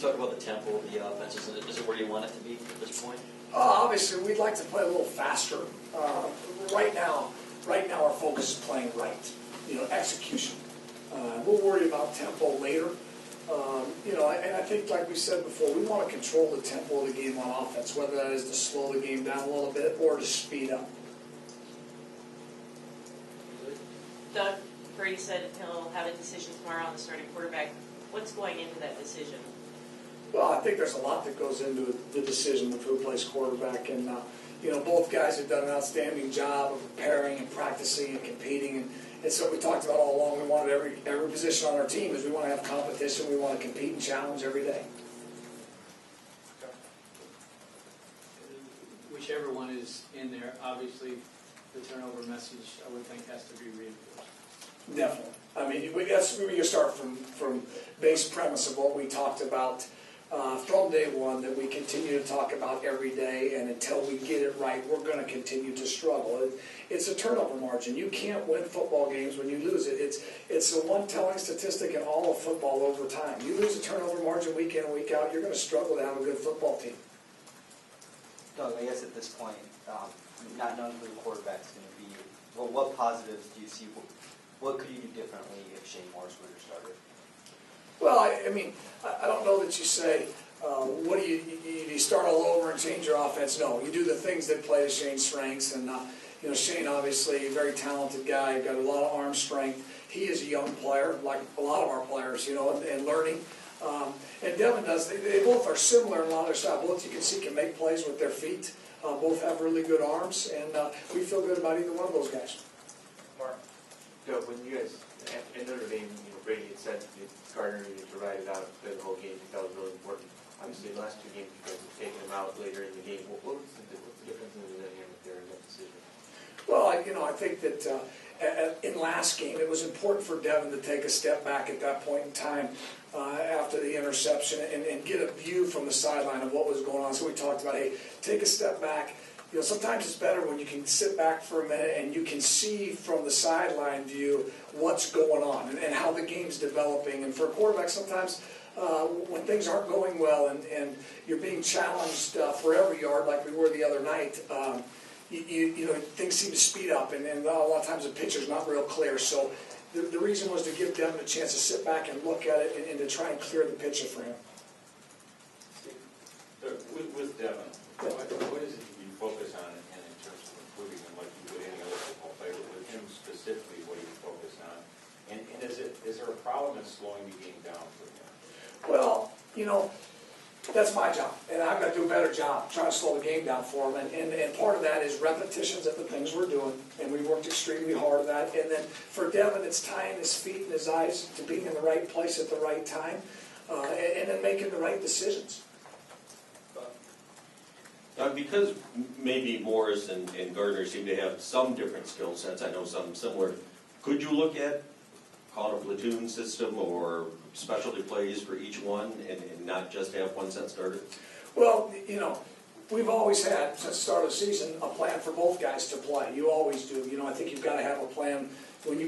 talk about the tempo of the offense? Is it where you want it to be at this point? Obviously, we'd like to play a little faster. Right now our focus is playing right. Execution. We'll worry about tempo later. And I think, like we said before, we want to control the tempo of the game on offense, whether that is to slow the game down a little bit or to speed up. Doug, Brady said he'll have a decision tomorrow on the starting quarterback. What's going into that decision? Well, I think there's a lot that goes into the decision of who plays quarterback, and both guys have done an outstanding job of preparing and practicing and competing, and so we talked about all along. We wanted every position on our team is we want to have competition, we want to compete and challenge every day. Whichever one is in there, obviously, the turnover message I would think has to be reinforced. Definitely. I mean, we can start from base premise of what we talked about from day one, that we continue to talk about every day, and until we get it right, we're going to continue to struggle. It's a turnover margin. You can't win football games when you lose it. It's the one telling statistic in all of football over time. You lose a turnover margin week in and week out, you're going to struggle to have a good football team. Doug, I guess at this point, not knowing who the quarterback's going to be, well, what positives do you see? What could you do differently if Shane Morris were your starter? Well, I mean, I don't know that you say, what do you start all over and change your offense? No, you do the things that play to Shane's strengths, and Shane, obviously, a very talented guy, got a lot of arm strength. He is a young player, like a lot of our players, and learning. And Devin does. They both are similar in a lot of their style. Both, you can see, can make plays with their feet. Both have really good arms, and we feel good about either one of those guys. Mark, Doug, when you guys in Notre Dame, Brady had said Gardner needed to ride it out the whole game. That was really important. Obviously, the last two games you guys have taken him out later in the game. What's the difference in the dynamic there in that decision? Well, I think that in last game it was important for Devin to take a step back at that point in time after the interception and get a view from the sideline of what was going on. So we talked about, hey, take a step back. Sometimes it's better when you can sit back for a minute and you can see from the sideline view what's going on and how the game's developing. And for a quarterback, sometimes when things aren't going well and you're being challenged for every yard like we were the other night, things seem to speed up, and a lot of times the picture's not real clear. So the reason was to give Devin a chance to sit back and look at it and to try and clear the picture for him. With Devin, what is it you focus on in terms of improving him like you would any other football player? With him specifically, what do you focus on? And is there a problem in slowing the game down for him? Well, that's my job, and I've got to do a better job trying to slow the game down for him. And part of that is repetitions of the things we're doing, and we worked extremely hard at that. And then for Devin, it's tying his feet and his eyes to being in the right place at the right time, and then making the right decisions. Because maybe Morris and Gardner seem to have some different skill sets, I know some similar, could you look at call it a platoon system or specialty plays for each one and not just have one set started? Well, we've always had, since the start of the season, a plan for both guys to play. You always do. I think you've got to have a plan when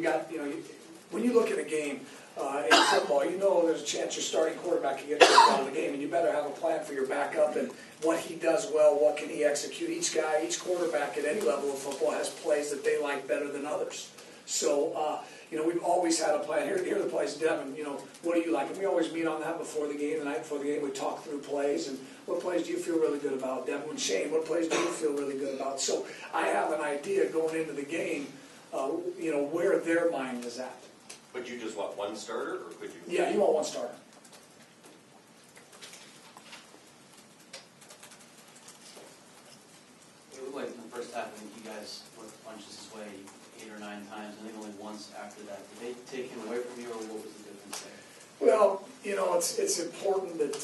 when you look at a game in football, there's a chance your starting quarterback can get kicked out of the game, and you better have a plan for your backup and what he does well, what can he execute. Each quarterback at any level of football has plays that they like better than others. So, we've always had a plan. Here are the plays, Devin, what do you like? And we always meet on that before the game, the night before the game. We talk through plays, and what plays do you feel really good about? Devin and Shane, what plays do you feel really good about? So I have an idea going into the game, where their mind is at. But you just want one starter, or could you? Yeah, you want one starter. It looked like in the first half, I think you guys worked the punches this way 8 or 9 times. I think only once after that. Did they take him away from you, or what was the difference there? Well, it's important that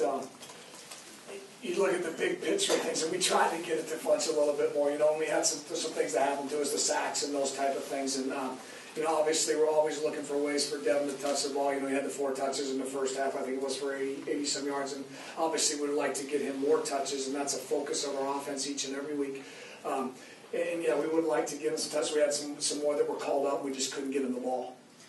you look at the big picture of things, and we tried to get it to punch a little bit more. We had some things that happened to us, the sacks and those type of things, and obviously we're always looking for ways for Devin to touch the ball. He had the 4 touches in the first half. I think it was for 80-some yards, and obviously we'd like to get him more touches, and that's a focus of our offense each and every week. And yeah, we would like to get him some touches. We had some more that were called up. We just couldn't get him the ball.